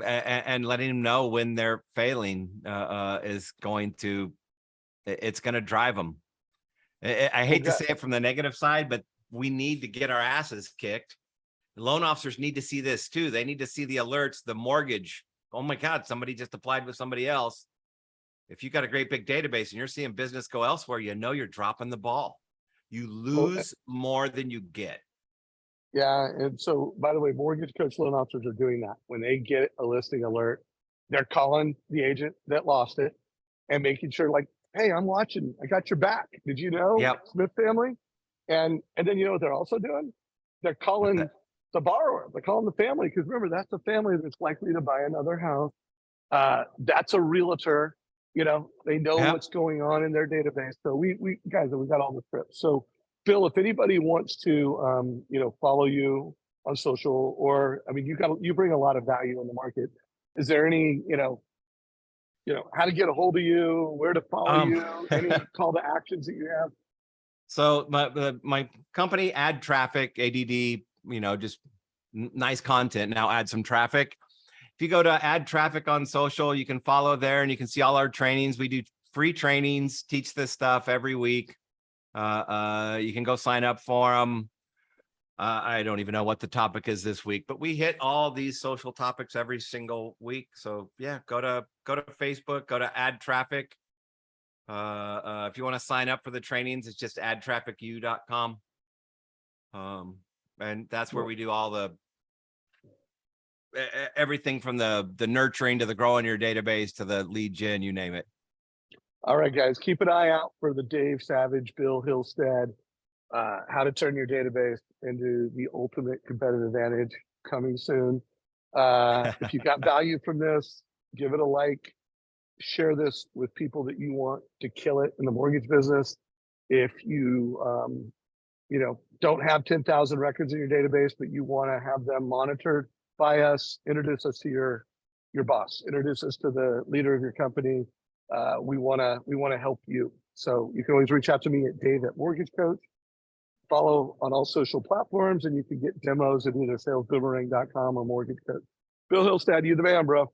and letting them know when they're failing it's going to drive them. I hate to say it from the negative side, but we need to get our asses kicked. Loan officers need to see this too. They need to see the alerts, the mortgage. Oh my God, somebody just applied with somebody else. If you've got a great big database and you're seeing business go elsewhere, you're dropping the ball. You lose more than you get. Yeah. And so, by the way, mortgage coach loan officers are doing that. When they get a listing alert, they're calling the agent that lost it and making sure, like, hey, I'm watching. I got your back. Did you know? Yep. Smith family? And then you know what they're also doing? They're calling the borrower. They're calling the family, because remember, that's a family that's likely to buy another house. That's a realtor. They know what's going on in their database. So we guys, we got all the scripts. So Bill, if anybody wants to, follow you on social, or, I mean, you bring a lot of value in the market. Is there any, how to get a hold of you, where to follow you, any call to actions that you have? So my company, Add Traffic, ADD, just nice content. Now add some traffic. If you go to Add Traffic on social, you can follow there and you can see all our trainings. We do free trainings, teach this stuff every week. You can go sign up for them. I don't even know what the topic is this week, but we hit all these social topics every single week. So yeah, go to Facebook, go to Add Traffic. If you want to sign up for the trainings, it's just addtrafficu.com. And that's where we do all everything from the nurturing to the growing your database to the lead gen, you name it. All right, guys, keep an eye out for the Dave Savage, Bill Hillestad how to turn your database into the ultimate competitive advantage coming soon. If you got value from this, give it a like, share this with people that you want to kill it in the mortgage business. If you, don't have 10,000 records in your database, but you want to have them monitored by us, introduce us to your boss, introduce us to the leader of your company. We want to help you. So you can always reach out to me at Dave@mortgagecoach. Follow on all social platforms, and you can get demos at either salesboomerang.com or Mortgage Coach. Bill Hillestad, you the man, bro.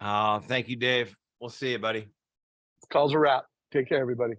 Oh, thank you, Dave. We'll see you, buddy. Calls a wrap. Take care, everybody.